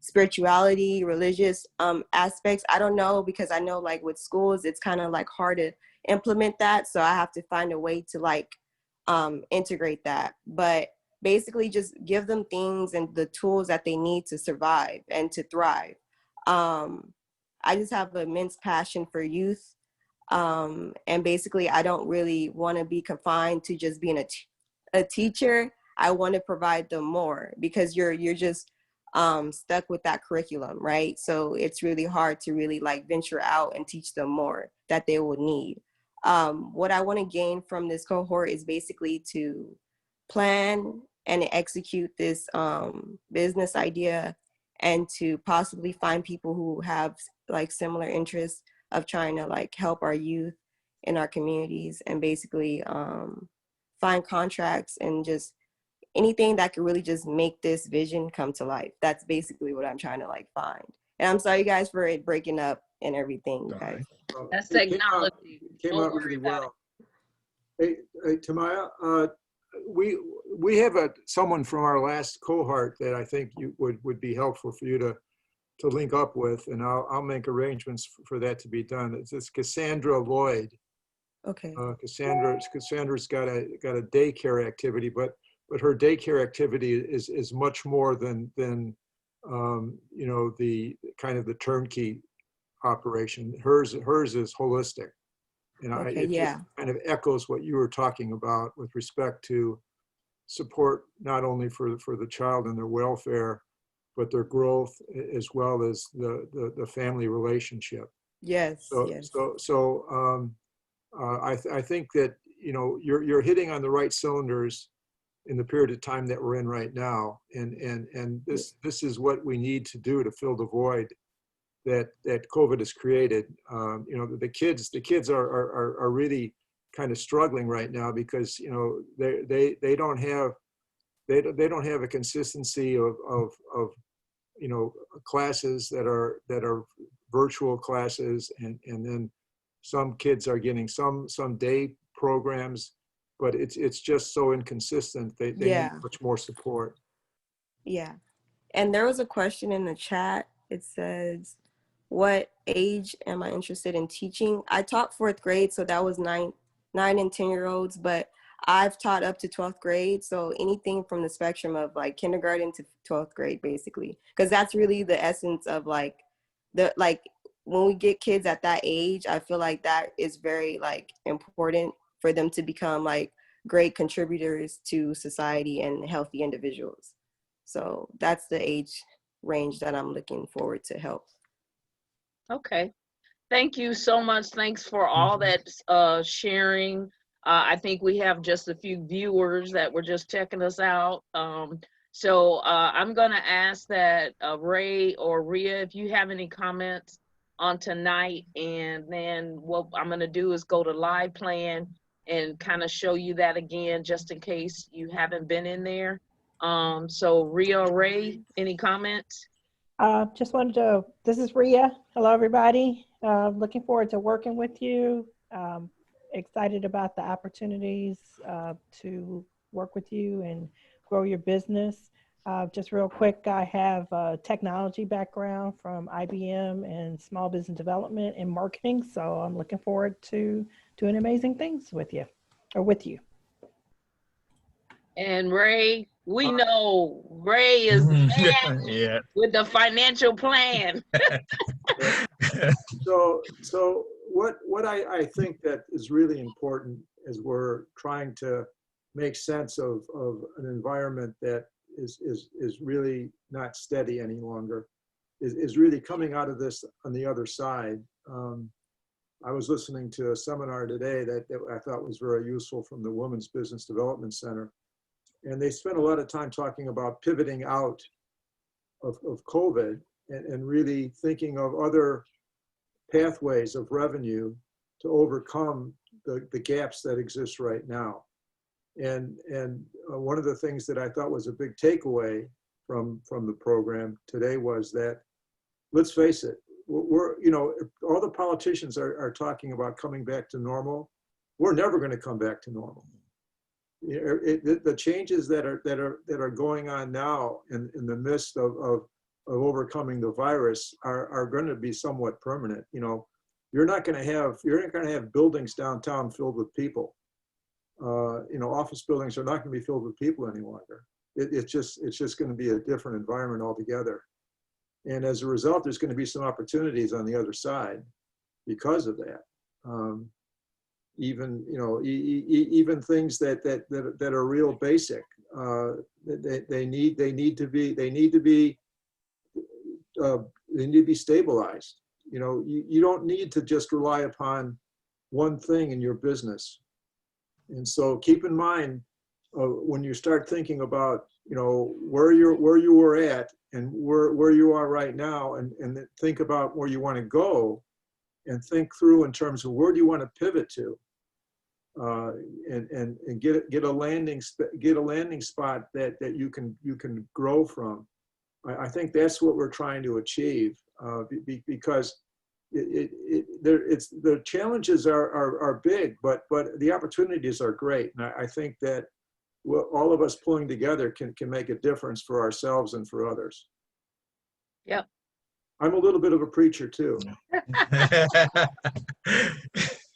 Speaker 9: spirituality, religious aspects. I don't know, because I know like with schools, it's kind of like hard to implement that. So I have to find a way to like integrate that. But basically just give them things and the tools that they need to survive and to thrive. I just have an immense passion for youth. And basically, I don't really want to be confined to just being a teacher. I want to provide them more, because you're just stuck with that curriculum, right? So it's really hard to really like venture out and teach them more that they would need. What I want to gain from this cohort is basically to plan and execute this business idea, and to possibly find people who have like similar interests of trying to like help our youth in our communities, and basically find contracts and just anything that could really just make this vision come to life. That's basically what I'm trying to like find. And I'm sorry, you guys, for it breaking up and everything, you guys.
Speaker 1: That's
Speaker 2: It
Speaker 1: technology.
Speaker 2: came
Speaker 1: Don't
Speaker 2: out
Speaker 1: worry
Speaker 2: really
Speaker 1: about
Speaker 2: well. Hey, Tamaya, we have someone from our last cohort that I think would be helpful for you to link up with, and I'll make arrangements for that to be done. It's Cassandra Lloyd.
Speaker 9: Okay.
Speaker 2: Cassandra's got a daycare activity, but her daycare activity is much more than you know, the kind of the turnkey operation. Hers is holistic, and
Speaker 9: Okay,
Speaker 2: it
Speaker 9: yeah.
Speaker 2: just kind of echoes what you were talking about with respect to support, not only for the child and their welfare, but their growth, as well as the family relationship.
Speaker 9: Yes, yes.
Speaker 2: I think that, you know, you're hitting on the right cylinders in the period of time that we're in right now, and this is what we need to do to fill the void that COVID has created. You know, the kids are really kind of struggling right now because, you know, they don't have a consistency of you know, classes that are virtual classes, and then some kids are getting some day programs, but it's just so inconsistent. They need much more support.
Speaker 9: Yeah. And there was a question in the chat. It says, what age am I interested in teaching? I taught 4th grade, so that was 9 and 10-year-olds, but I've taught up to 12th grade. So anything from the spectrum of like kindergarten to 12th grade, basically, because that's really the essence of like when we get kids at that age, I feel like that is very like important for them to become like great contributors to society and healthy individuals. So that's the age range that I'm looking forward to help.
Speaker 1: Okay. Thank you so much. Thanks for all that sharing. I think we have just a few viewers that were just checking us out. So I'm going to ask that Ray or Rhea, if you have any comments on tonight, and then what I'm going to do is go to live plan and kind of show you that again, just in case you haven't been in there. So Rhea or Ray, any comments?
Speaker 10: Just wanted to, this is Rhea. Hello, everybody. Looking forward to working with you. Excited about the opportunities to work with you and grow your business. Just real quick, I have a technology background from IBM and small business development and marketing. So I'm looking forward to doing amazing things with you.
Speaker 1: And Ray, we know Ray is the man
Speaker 7: Yeah.
Speaker 1: with the financial plan.
Speaker 2: So what I think that is really important as we're trying to make sense of an environment that is really not steady any longer is really coming out of this on the other side. I was listening to a seminar today that I thought was very useful from the Women's Business Development Center. And they spent a lot of time talking about pivoting out of COVID and really thinking of other pathways of revenue to overcome the gaps that exist right now. And one of the things that I thought was a big takeaway from the program today was that, let's face it, we're, you know, all the politicians are talking about coming back to normal. We're never going to come back to normal. The changes that are going on now in the midst of overcoming the virus are going to be somewhat permanent. You know, you're not going to have buildings downtown filled with people. You know, office buildings are not going to be filled with people any longer. It's just going to be a different environment altogether. And as a result, there's going to be some opportunities on the other side because of that. Even, you know, even things that are real basic. They need to be they need to be stabilized. You know, you don't need to just rely upon one thing in your business. And so keep in mind when you start thinking about, you know, where you were at and where you are right now, and then think about where you want to go, and think through in terms of where do you want to pivot to, and get a landing spot that you can grow from. I think that's what we're trying to achieve, because the challenges are big, but the opportunities are great. And I think that all of us pulling together can make a difference for ourselves and for others.
Speaker 1: Yep.
Speaker 2: I'm a little bit of a preacher too.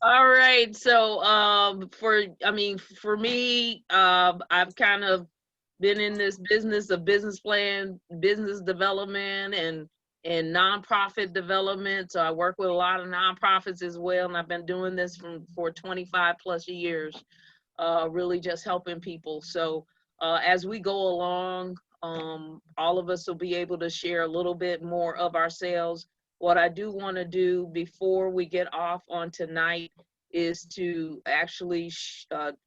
Speaker 1: All right. So for me, I've kind of been in this business of business plan, business development, and nonprofit development. So I work with a lot of nonprofits as well, and I've been doing this for 25 plus years, really just helping people. So as we go along, all of us will be able to share a little bit more of ourselves. What I do want to do before we get off on tonight is to actually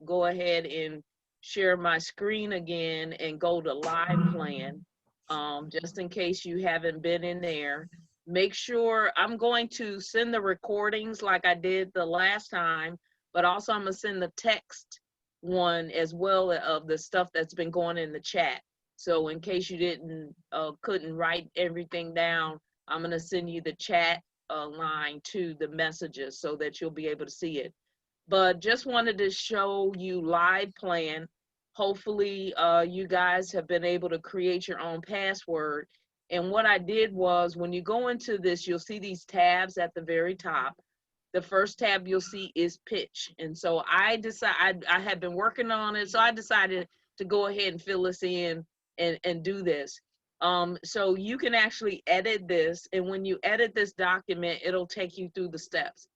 Speaker 1: go ahead and share my screen again and go to live plan, just in case you haven't been in there. Make sure I'm going to send the recordings like I did the last time, but also I'm going to send the text one as well of the stuff that's been going in the chat. So in case you couldn't write everything down, I'm going to send you the chat line to the messages so that you'll be able to see it. But just wanted to show you live plan. Hopefully you guys have been able to create your own password. And what I did was, when you go into this, you'll see these tabs at the very top. The first tab you'll see is pitch. And so I had been working on it, so I decided to go ahead and fill this in and do this. So you can actually edit this, and when you edit this document, it'll take you through the steps.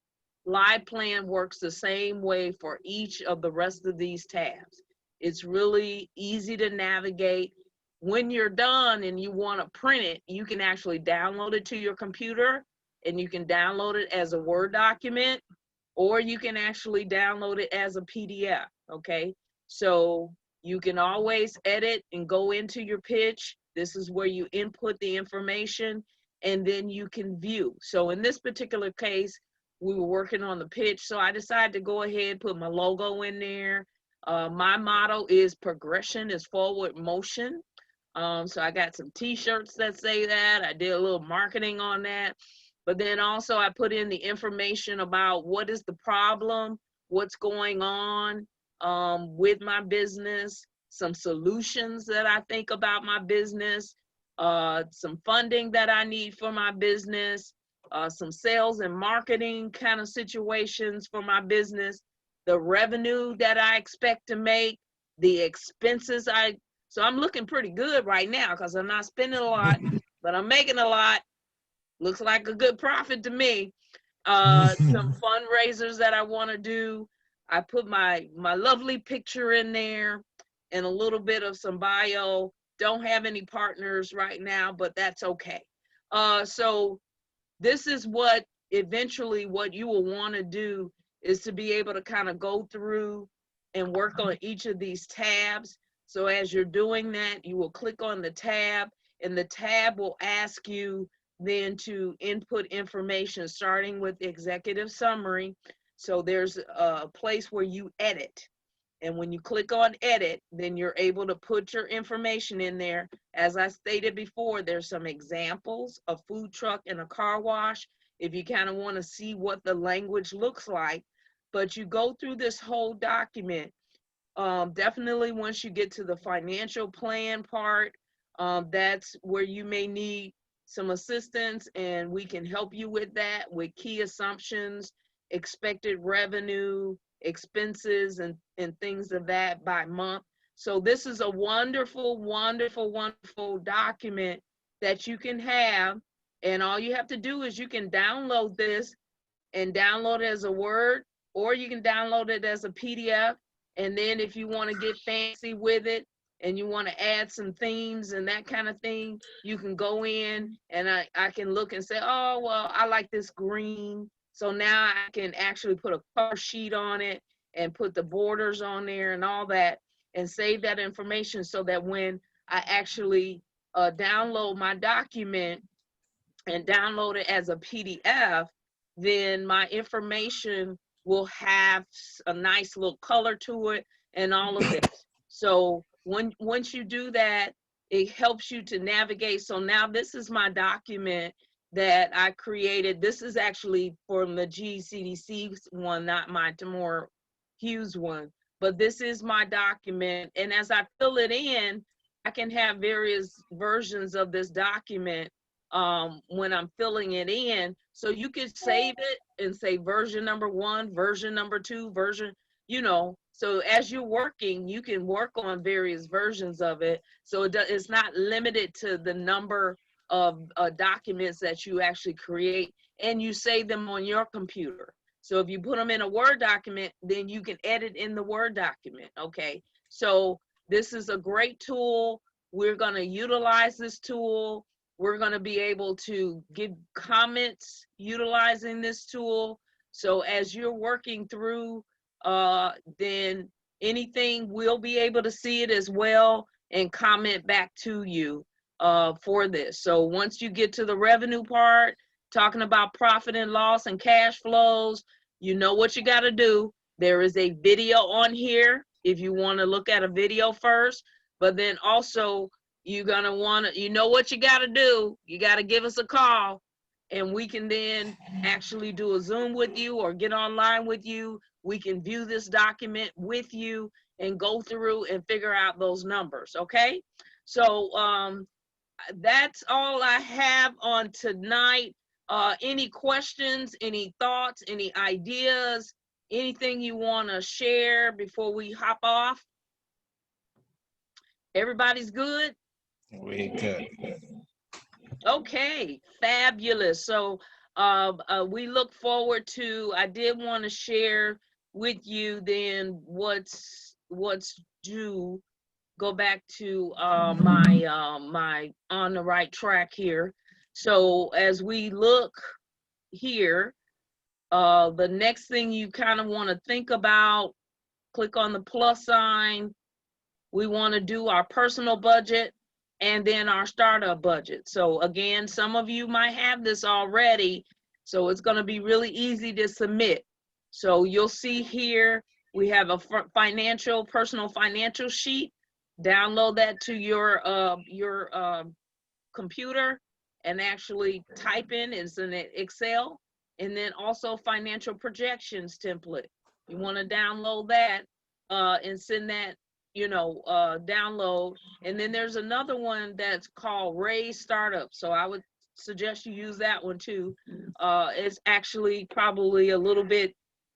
Speaker 1: Live plan works the same way for each of the rest of these tabs. It's really easy to navigate. When you're done and you want to print it, you can actually download it to your computer, and you can download it as a Word document, or you can actually download it as a PDF, okay? So you can always edit and go into your pitch. This is where you input the information, and then you can view. So in this particular case, we were working on the pitch, so I decided to go ahead, put my logo in there. My motto is progression is forward motion. So I got some t-shirts that say that. I did a little marketing on that. But then also I put in the information about what is the problem, what's going on with my business, some solutions that I think about my business, some funding that I need for my business, some sales and marketing kind of situations for my business, the revenue that I expect to make, the expenses so I'm looking pretty good right now because I'm not spending a lot, but I'm making a lot. Looks like a good profit to me. Some fundraisers that I want to do. I put my lovely picture in there and a little bit of some bio. Don't have any partners right now, but that's okay. So this is what eventually what you will want to do is to be able to kind of go through and work on each of these tabs. So as you're doing that, you will click on the tab, and the tab will ask you then to input information, starting with the executive summary. So there's a place where you edit. And when you click on edit, then you're able to put your information in there. As I stated before, there's some examples, a food truck and a car wash, if you kind of want to see what the language looks like. But you go through this whole document. Definitely once you get to the financial plan part, that's where you may need some assistance, and we can help you with that, with key assumptions, expected revenue, expenses, and things of that by month. So this is a wonderful, wonderful, wonderful document that you can have. And all you have to do is you can download this and download it as a Word, or you can download it as a PDF. And then if you want to get fancy with it, and you want to add some themes and that kind of thing, you can go in and I can look and say, oh, well, I like this green. So now I can actually put a color sheet on it and put the borders on there and all that and save that information so that when I actually download my document and download it as a PDF, then my information will have a nice little color to it and all of this. So once you do that, it helps you to navigate. So now this is my document that I created. This is actually from the GCDC one, not my Tamora Hughes one, but this is my document. And as I fill it in, I can have various versions of this document when I'm filling it in. So you could save it and say version number 1, version number 2, version, you know, so as you're working, you can work on various versions of it. So it's not limited to the number of documents that you actually create, and you save them on your computer. So if you put them in a Word document, then you can edit in the Word document, okay? So this is a great tool. We're gonna utilize this tool. We're gonna be able to give comments utilizing this tool. So as you're working through, then anything, we'll be able to see it as well and comment back to you for this. So once you get to the revenue part, talking about profit and loss and cash flows, you know what you got to do. There is a video on here if you want to look at a video first, but then also you're going to want to, you know what you got to do. You got to give us a call and we can then actually do a Zoom with you or get online with you. We can view this document with you and go through and figure out those numbers, okay? So that's all I have on tonight. Any questions, any thoughts, any ideas, anything you want to share before we hop off? Everybody's good?
Speaker 7: We good.
Speaker 1: Okay, fabulous. So we look forward to, I did want to share with you then what's due. Go back to my on the right track here. So as we look here, the next thing you kind of want to think about, click on the plus sign. We want to do our personal budget and then our startup budget. So again, some of you might have this already, so it's going to be really easy to submit. So you'll see here, we have a personal financial sheet. Download that to your computer and actually type in, it's in Excel, and then also financial projections template. You want to download that and send that, you know, download. And then there's another one that's called Raise Startup. So I would suggest you use that one too. It's actually probably a little bit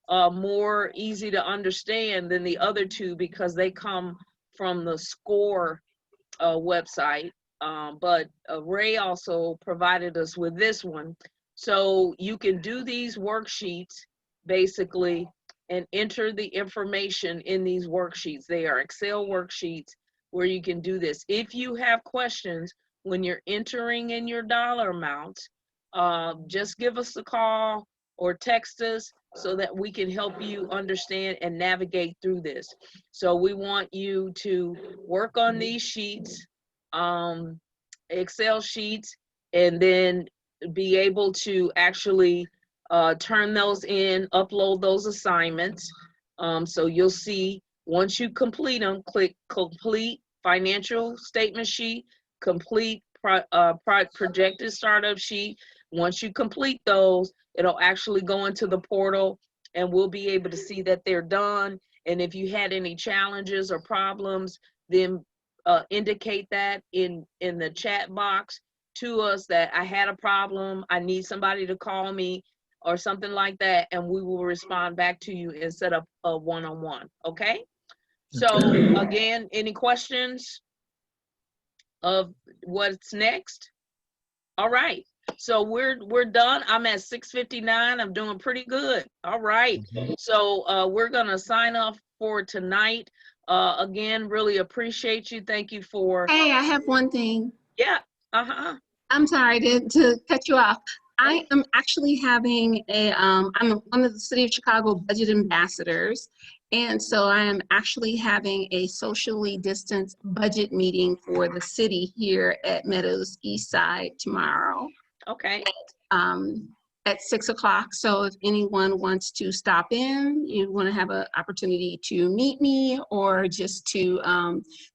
Speaker 1: more easy to understand than the other two because they come from the SCORE website. But Ray also provided us with this one. So you can do these worksheets basically and enter the information in these worksheets. They are Excel worksheets where you can do this. If you have questions when you're entering in your dollar amounts, just give us a call or text us so that we can help you understand and navigate through this. So we want you to work on these sheets, Excel sheets, and then be able to actually turn those in, upload those assignments. So you'll see once you complete them, click complete financial statement sheet, complete projected startup sheet. Once you complete those, it'll actually go into the portal and we'll be able to see that they're done. And if you had any challenges or problems, then indicate that in the chat box to us that I had a problem, I need somebody to call me or something like that, and we will respond back to you and set up a one-on-one, okay? So again, any questions of what's next? All right, so we're done. I'm at 6:59. I'm doing pretty good. All right, so we're gonna sign off for tonight. Again, really appreciate you. Thank you for,
Speaker 6: Hey, I have one thing.
Speaker 1: yeah,
Speaker 6: I'm sorry to cut you off. I am actually having I'm one of the City of Chicago budget ambassadors. And so I am actually having a socially distanced budget meeting for the city here at Meadows East Side tomorrow.
Speaker 1: okay.
Speaker 6: At 6 o'clock. So if anyone wants to stop in, you want to have an opportunity to meet me or just to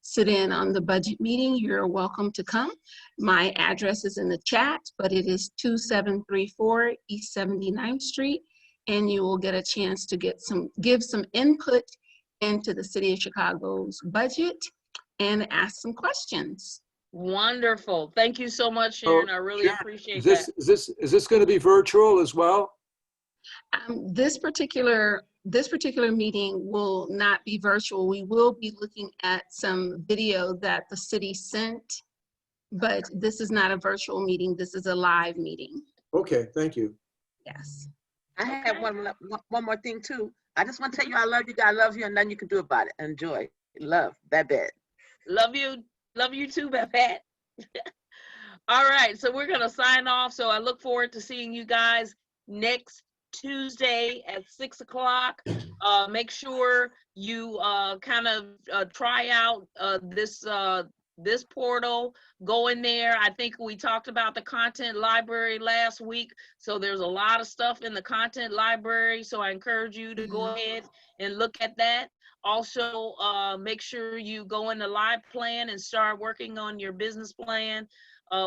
Speaker 6: sit in on the budget meeting, you're welcome to come. My address is in the chat, but it is 2734 East 79th Street. And you will get a chance to give some input into the City of Chicago's budget and ask some questions.
Speaker 1: Wonderful. Thank you so much, Sharon. I really appreciate
Speaker 2: Is this going to be virtual as well?
Speaker 6: This particular meeting will not be virtual. We will be looking at some video that the city sent, but this is not a virtual meeting. This is a live meeting.
Speaker 2: Okay, thank you.
Speaker 6: Yes.
Speaker 5: I have one more thing too. I just want to tell you I love you, God loves you, and nothing you can do about it. Enjoy. Love, Babette.
Speaker 1: Love you too, Babette. All right, so we're gonna sign off. So I look forward to seeing you guys next Tuesday at 6 o'clock. Make sure you kind of try out this portal. Go in there. I think we talked about the content library last week. So there's a lot of stuff in the content library. So I encourage you to go ahead and look at that. Also, make sure you go in the live plan and start working on your business plan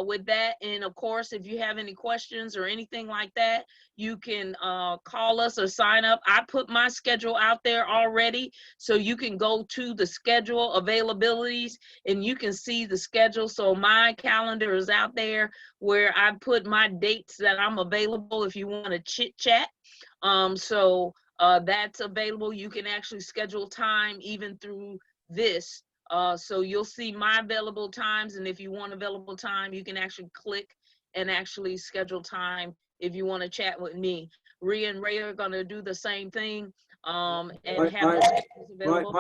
Speaker 1: with that. And of course, if you have any questions or anything like that, you can call us or sign up. I put my schedule out there already, so you can go to the schedule availabilities and you can see the schedule. So my calendar is out there where I put my dates that I'm available if you want to chit chat. That's available. You can actually schedule time even through this. So you'll see my available times, and if you want available time, you can actually click and actually schedule time if you want to chat with me. Rhea and Ray are going to do the same thing and have available.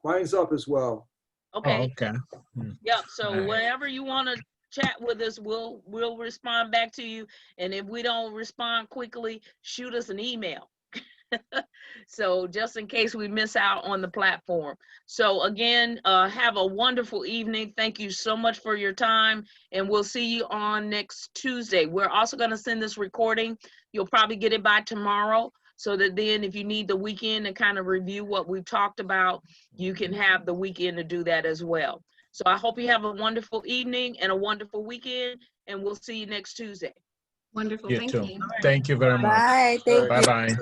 Speaker 2: Mine's up as well.
Speaker 1: Okay.
Speaker 7: Oh, okay.
Speaker 1: Yep. So
Speaker 7: Right.
Speaker 1: whenever you want to chat with us, we'll respond back to you. And if we don't respond quickly, shoot us an email. So just in case we miss out on the platform. So again, have a wonderful evening. Thank you so much for your time, and we'll see you on next Tuesday. We're also going to send this recording. You'll probably get it by tomorrow, so that then if you need the weekend to kind of review what we've talked about, you can have the weekend to do that as well. So I hope you have a wonderful evening and a wonderful weekend, and we'll see you next Tuesday.
Speaker 6: Wonderful.
Speaker 7: You
Speaker 6: Thank
Speaker 7: too.
Speaker 6: you.
Speaker 7: Thank you very much.
Speaker 9: Bye. Thank you.
Speaker 7: Bye-bye.